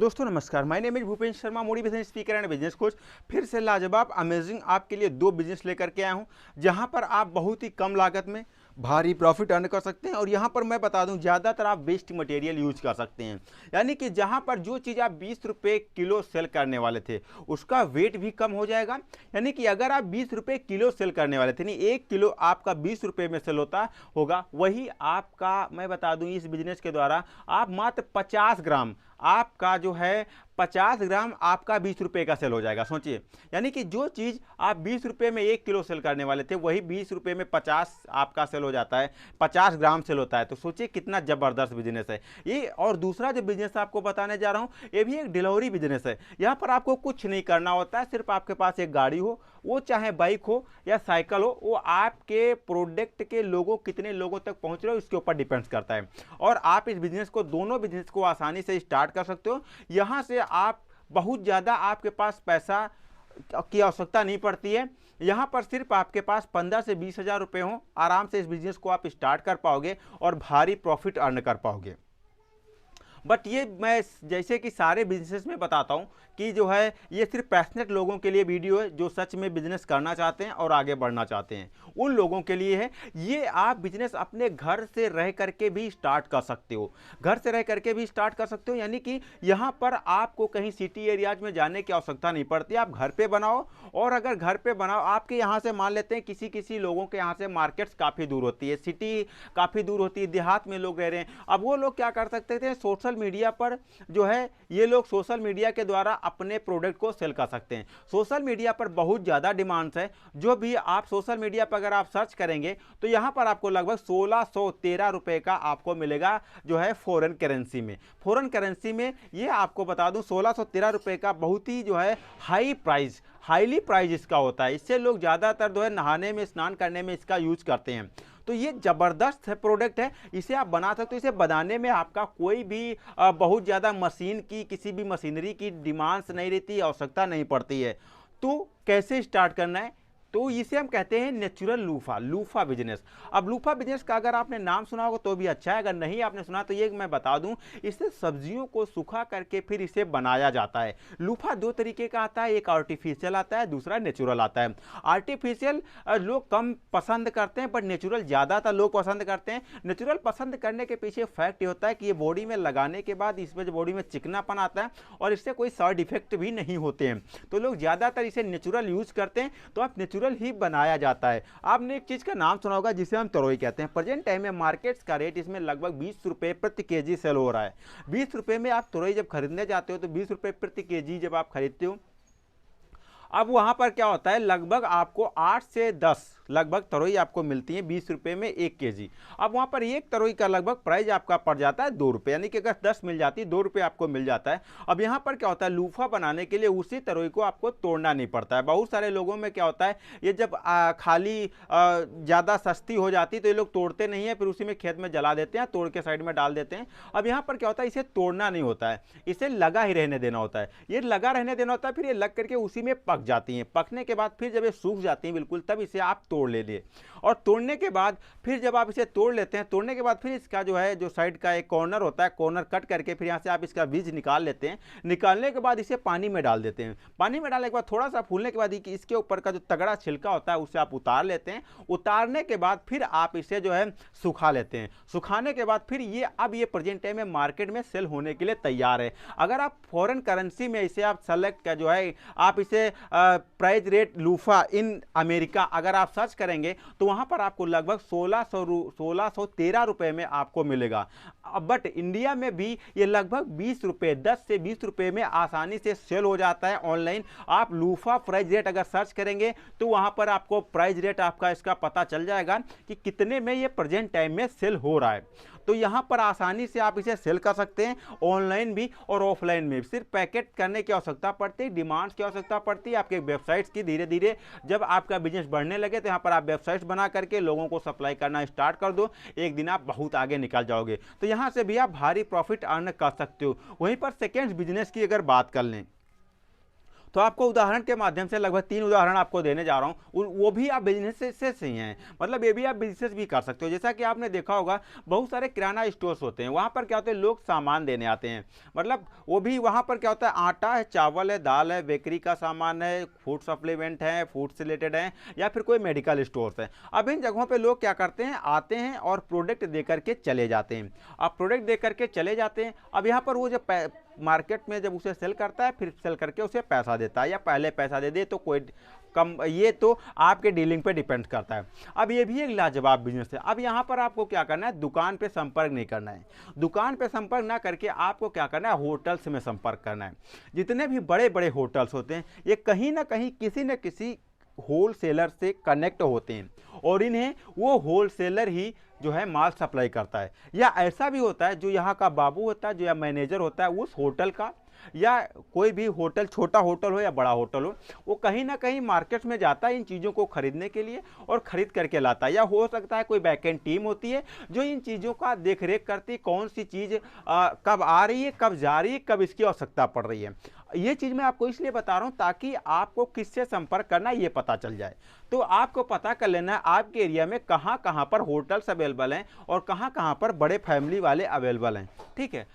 दोस्तों नमस्कार, my name is Bhupendra Sharma, motivation speaker and business coach. फिर से लाजवाब अमेजिंग आपके लिए दो बिजनेस लेकर के आया हूं, जहां पर आप बहुत ही कम लागत में भारी प्रॉफिट अर्न कर सकते हैं। और यहां पर मैं बता दूं, ज़्यादातर आप वेस्ट मटेरियल यूज कर सकते हैं। यानी कि जहां पर जो चीज़ आप 20 रुपये किलो सेल करने वाले थे उसका वेट भी कम हो जाएगा। यानी कि अगर आप 20 रुपये किलो सेल करने वाले थे, नहीं 1 किलो आपका 20 रुपये में सेल होता होगा, वही आपका मैं बता दूं इस बिजनेस के द्वारा आप मात्र 50 ग्राम आपका जो है 50 ग्राम आपका 20 रुपये का सेल हो जाएगा। सोचिए, यानी कि जो चीज़ आप 20 रुपये में 1 किलो सेल करने वाले थे वही 20 रुपये में 50 आपका सेल हो जाता है, 50 ग्राम सेल होता है। तो सोचिए कितना ज़बरदस्त बिजनेस है ये। और दूसरा जो बिजनेस आपको बताने जा रहा हूँ ये भी एक डिलीवरी बिजनेस है। यहाँ पर आपको कुछ नहीं करना होता है, सिर्फ आपके पास एक गाड़ी हो, वो चाहे बाइक हो या साइकिल हो, वो आपके प्रोडक्ट के लोगों कितने लोगों तक पहुँच रहे हो इसके ऊपर डिपेंड्स करता है। और आप इस बिजनेस को, दोनों बिजनेस को आसानी से स्टार्ट कर सकते हो। यहाँ से आप बहुत ज़्यादा आपके पास पैसा की आवश्यकता नहीं पड़ती है। यहाँ पर सिर्फ आपके पास 15 से 20 हज़ार रुपये हो, आराम से इस बिजनेस को आप स्टार्ट कर पाओगे और भारी प्रॉफिट अर्न कर पाओगे। बट ये मैं जैसे कि सारे बिजनेस में बताता हूँ कि जो है ये सिर्फ पैशनेट लोगों के लिए वीडियो है, जो सच में बिजनेस करना चाहते हैं और आगे बढ़ना चाहते हैं, उन लोगों के लिए है ये। आप बिजनेस अपने घर से रह करके भी स्टार्ट कर सकते हो, घर से रह करके भी स्टार्ट कर सकते हो। यानी कि यहाँ पर आपको कहीं सिटी एरियाज में जाने की आवश्यकता नहीं पड़ती, आप घर पे बनाओ। और अगर घर पे बनाओ, आपके यहाँ से मान लेते हैं किसी किसी लोगों के यहाँ से मार्केट्स काफ़ी दूर होती है, सिटी काफ़ी दूर होती है, देहात में लोग रह रहे हैं। अब वो लोग क्या कर सकते थे, सोशल मीडिया पर जो है ये लोग सोशल मीडिया के द्वारा अपने प्रोडक्ट को सेल कर सकते हैं। सोशल मीडिया पर बहुत ज़्यादा डिमांड्स है। जो भी आप सोशल मीडिया पर अगर आप सर्च करेंगे तो यहाँ पर आपको लगभग 1613 रुपये का आपको मिलेगा जो है फॉरेन करेंसी में। फॉरेन करेंसी में ये आपको बता दूं 1613 रुपये का बहुत ही जो है हाईली प्राइस इसका होता है। इससे लोग ज़्यादातर जो है नहाने में, स्नान करने में इसका यूज करते हैं। तो ये ज़बरदस्त है प्रोडक्ट है, इसे आप बना सकते हो। इसे बनाने में आपका कोई भी बहुत ज़्यादा मशीन की, किसी भी मशीनरी की डिमांड्स नहीं रहती, आवश्यकता नहीं पड़ती है। तो कैसे स्टार्ट करना है, तो इसे हम कहते हैं नेचुरल लूफा बिजनेस। अब लूफा बिजनेस का अगर आपने नाम सुना होगा तो भी अच्छा है, अगर नहीं आपने सुना तो ये मैं बता दूं, इससे सब्जियों को सुखा करके फिर इसे बनाया जाता है। लूफा दो तरीके का आता है, एक आर्टिफिशियल आता है, दूसरा नेचुरल आता है। आर्टिफिशियल लोग कम पसंद करते हैं, बट नेचुरल ज़्यादातर लोग पसंद करते हैं। नेचुरल पसंद करने के पीछे फैक्ट ये होता है कि ये बॉडी में लगाने के बाद इसमें जो बॉडी में चिकनापन आता है और इससे कोई साइड इफेक्ट भी नहीं होते हैं, तो लोग ज़्यादातर इसे नेचुरल यूज करते हैं। तो आप नेचुरल ही बनाया जाता है। आपने एक चीज का नाम सुना होगा जिसे हम तरोई कहते हैं। प्रेजेंट टाइम में मार्केट्स का रेट इसमें लगभग 20 रुपये प्रति केजी सेल हो रहा है। 20 रुपये में आप तरोई जब खरीदने जाते हो तो 20 रुपये प्रति केजी जब आप खरीदते हो, अब वहां पर क्या होता है, लगभग आपको 8 से 10 लगभग तरोई आपको मिलती है 20 रुपये में 1 केजी। अब वहां पर एक तरोई का लगभग प्राइस आपका पड़ जाता है 2 रुपये, यानी कि अगर 10 मिल जाती है 2 रुपये आपको मिल जाता है। अब यहाँ पर क्या होता है, लूफा बनाने के लिए उसी तरोई को आपको तोड़ना नहीं पड़ता है। बहुत सारे लोगों में क्या होता है, ये जब खाली ज़्यादा सस्ती हो जाती तो ये लोग तोड़ते नहीं है, फिर उसी में खेत में जला देते हैं, तोड़ के साइड में डाल देते हैं। अब यहाँ पर क्या होता है, इसे तोड़ना नहीं होता है, इसे लगा ही रहने देना होता है। ये लगा रहने देना होता है, फिर ये लग करके उसी में पक जाती हैं। पकने के बाद फिर जब ये सूख जाती हैं बिल्कुल, तब इसे आप तोड़ ले लिए। और तोड़ने के बाद फिर जब आप इसे तोड़ लेते हैं, तोड़ने के बाद फिर इसका जो है, जो साइड का एक कॉर्नर होता है, कॉर्नर कट करके फिर यहाँ से आप इसका बीज निकाल लेते हैं। निकालने के बाद इसे पानी में डाल देते हैं। पानी में डालने के बाद थोड़ा सा फूलने के बाद इसके ऊपर का जो तगड़ा छिलका होता है उसे आप उतार लेते हैं। उतारने के बाद फिर आप इसे जो है सुखा लेते हैं। सुखाने के बाद फिर ये अब ये प्रेजेंट टाइम में मार्केट में सेल होने के लिए तैयार है। अगर आप फॉरेन करेंसी में इसे आप सेलेक्ट का जो है, आप इसे price rate loofah in America अगर आप सर्च करेंगे तो वहां पर आपको लगभग 1613 रुपए में आपको मिलेगा। बट इंडिया में भी ये लगभग 20 रुपये, 10 से 20 रुपये में आसानी से सेल हो जाता है ऑनलाइन। आप लूफा प्राइस रेट अगर सर्च करेंगे तो वहां पर आपको प्राइस रेट आपका इसका पता चल जाएगा कि कितने में ये प्रेजेंट टाइम में सेल हो रहा है। तो यहाँ पर आसानी से आप इसे सेल कर सकते हैं, ऑनलाइन भी और ऑफलाइन में। सिर्फ पैकेट करने की आवश्यकता पड़ती है, डिमांड्स की आवश्यकता पड़ती है आपके वेबसाइट्स की। धीरे धीरे जब आपका बिजनेस बढ़ने लगे तो यहाँ पर आप वेबसाइट्स बना करके लोगों को सप्लाई करना स्टार्ट कर दो, एक दिन आप बहुत आगे निकल जाओगे। तो यहाँ से भी आप भारी प्रॉफिट अर्न कर सकते हो। वहीं पर सेकेंड बिजनेस की अगर बात कर लें तो आपको उदाहरण के माध्यम से लगभग 3 उदाहरण आपको देने जा रहा हूँ, वो भी आप बिजनेस से ही हैं, मतलब ये भी आप बिजनेस भी कर सकते हो। जैसा कि आपने देखा होगा बहुत सारे किराना स्टोर्स होते हैं, वहाँ पर क्या होते हैं, लोग सामान देने आते हैं, मतलब वो भी वहाँ पर क्या होता है, आटा है, चावल है, दाल है, बेकरी का सामान है, फूड सप्लीमेंट है, फूड से रिलेटेड है, या फिर कोई मेडिकल स्टोर्स है। अब इन जगहों पर लोग क्या करते हैं, आते हैं और प्रोडक्ट दे करके चले जाते हैं। अब प्रोडक्ट दे करके चले जाते हैं, अब यहाँ पर वो जो मार्केट में जब उसे सेल करता है, फिर सेल करके उसे पैसा देता है, या पहले पैसा दे दे तो कोई कम, ये तो आपके डीलिंग पे डिपेंड करता है। अब ये भी एक लाजवाब बिजनेस है। अब यहाँ पर आपको क्या करना है, दुकान पे संपर्क नहीं करना है, दुकान पे संपर्क ना करके आपको क्या करना है, होटल्स में संपर्क करना है। जितने भी बड़े बड़े होटल्स होते हैं ये कहीं ना कहीं किसी न किसी होलसेलर से कनेक्ट होते हैं, और इन्हें वो होलसेलर ही जो है माल सप्लाई करता है। या ऐसा भी होता है जो यहाँ का बाबू होता है, जो या मैनेजर होता है उस होटल का, या कोई भी होटल, छोटा होटल हो या बड़ा होटल हो, वो कहीं ना कहीं मार्केट में जाता है इन चीज़ों को खरीदने के लिए और ख़रीद करके लाता है। या हो सकता है कोई बैकएंड टीम होती है जो इन चीज़ों का देख रेख करती है, कौन सी चीज़ कब आ रही है, कब जा रही है, कब इसकी आवश्यकता पड़ रही है। ये चीज़ मैं आपको इसलिए बता रहा हूँ ताकि आपको किससे संपर्क करना है ये पता चल जाए। तो आपको पता कर लेना है आपके एरिया में कहाँ कहाँ पर होटल्स अवेलेबल हैं और कहाँ कहाँ पर बड़े फैमिली वाले अवेलेबल हैं, ठीक है।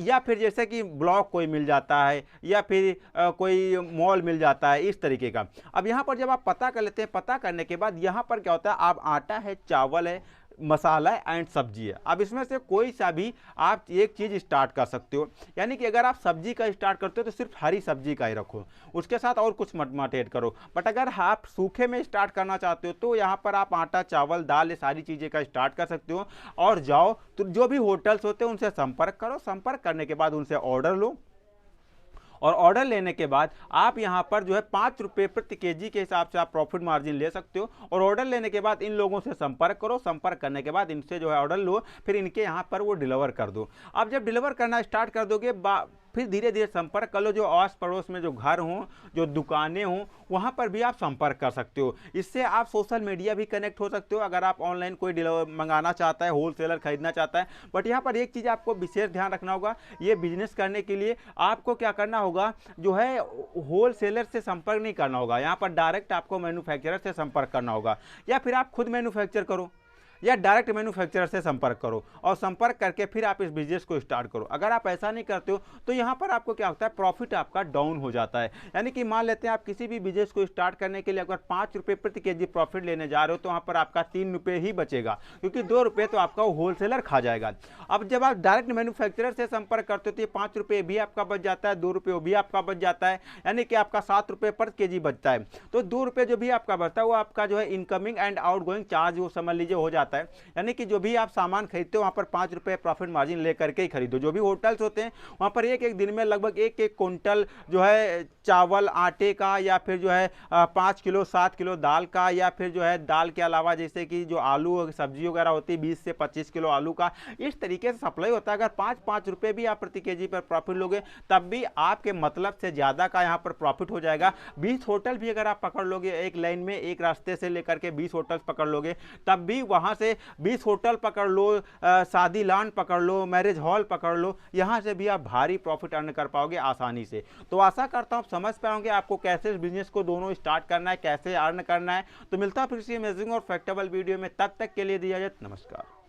या फिर जैसे कि ब्लॉक कोई मिल जाता है, या फिर कोई मॉल मिल जाता है, इस तरीके का। अब यहाँ पर जब आप पता कर लेते हैं, पता करने के बाद यहाँ पर क्या होता है, आप आटा है, चावल है, मसाला एंड सब्जी है। अब इसमें से कोई सा भी आप एक चीज़ स्टार्ट कर सकते हो, यानी कि अगर आप सब्जी का स्टार्ट करते हो तो सिर्फ हरी सब्जी का ही रखो, उसके साथ और कुछ मट ऐड करो। बट अगर आप सूखे में स्टार्ट करना चाहते हो तो यहाँ पर आप आटा, चावल, दाल, ये सारी चीज़ें का स्टार्ट कर सकते हो। और जाओ तो जो भी होटल्स होते हैं उनसे संपर्क करो, संपर्क करने के बाद उनसे ऑर्डर लो, और ऑर्डर लेने के बाद आप यहाँ पर जो है 5 रुपये प्रति केजी के हिसाब से आप प्रॉफिट मार्जिन ले सकते हो। और ऑर्डर लेने के बाद इन लोगों से संपर्क करो, संपर्क करने के बाद इनसे जो है ऑर्डर लो, फिर इनके यहाँ पर वो डिलीवर कर दो। अब जब डिलीवर करना स्टार्ट कर दोगे फिर धीरे धीरे संपर्क कर लो, जो आस पड़ोस में जो घर हों, जो दुकानें हों, वहाँ पर भी आप संपर्क कर सकते हो। इससे आप सोशल मीडिया भी कनेक्ट हो सकते हो अगर आप ऑनलाइन कोई डिलीवर मंगाना चाहता है, होलसेलर खरीदना चाहता है। बट यहाँ पर एक चीज़ आपको विशेष ध्यान रखना होगा, ये बिजनेस करने के लिए आपको क्या करना होगा, जो है होलसेलर से संपर्क नहीं करना होगा, यहाँ पर डायरेक्ट आपको मैन्युफैक्चरर से संपर्क करना होगा, या फिर आप खुद मैन्युफैक्चर करो या डायरेक्ट मैन्युफैक्चरर से संपर्क करो, और संपर्क करके फिर आप इस बिजनेस को स्टार्ट करो। अगर आप ऐसा नहीं करते हो तो यहाँ पर आपको क्या होता है, प्रॉफिट आपका डाउन हो जाता है। यानी कि मान लेते हैं आप किसी भी बिजनेस को स्टार्ट करने के लिए अगर 5 रुपये प्रति केजी प्रॉफिट लेने जा रहे हो तो वहाँ पर आपका 3 रुपये ही बचेगा, क्योंकि 2 रुपये तो आपका होलसेलर खा जाएगा। अब जब आप डायरेक्ट मैन्युफैक्चरर से संपर्क करते हो तो ये 5 रुपये भी आपका बच जाता है, 2 रुपये भी आपका बच जाता है, यानी कि आपका 7 रुपये पर केजी बचता है। तो 2 रुपये जो भी आपका बचता है वो आपका जो है इनकमिंग एंड आउटगोइंग चार्ज वो समझ लीजिए हो जाता है। यानी कि जो भी आप सामान खरीदते हो वहाँ पर 5 रुपये प्रॉफिट मार्जिन लेकर के ही खरीदो। जो भी होटल्स होते हैं वहाँ पर एक एक दिन में लगभग एक एक कुंटल जो है चावल, आटे का, या फिर जो है 5 किलो 7 किलो दाल का, या फिर जो है दाल के अलावा जैसे कि जो आलू सब्जी वगैरह होती है 20 से 25 किलो आलू का, इस तरीके से सप्लाई होता है। अगर 5-5 रुपये भी आप प्रति केजी पर प्रॉफिट लोगे तब भी आपके मतलब से ज़्यादा का यहाँ पर प्रॉफिट हो जाएगा। 20 होटल भी अगर आप पकड़ लोगे एक लाइन में, एक रास्ते से लेकर के 20 होटल्स पकड़ लोगे, तब भी वहाँ से 20 होटल पकड़ लो, शादी लॉन पकड़ लो, मैरिज हॉल पकड़ लो, यहाँ से भी आप भारी प्रॉफिट अर्न कर पाओगे आसानी से। तो आशा करता हूँ समझ पाओगे आपको कैसे इस बिजनेस को दोनों स्टार्ट करना है, कैसे अर्न करना है। तो मिलता है फिर से अमेजिंग और फैक्टेबल वीडियो में, तब तक के लिए दिया जाए नमस्कार।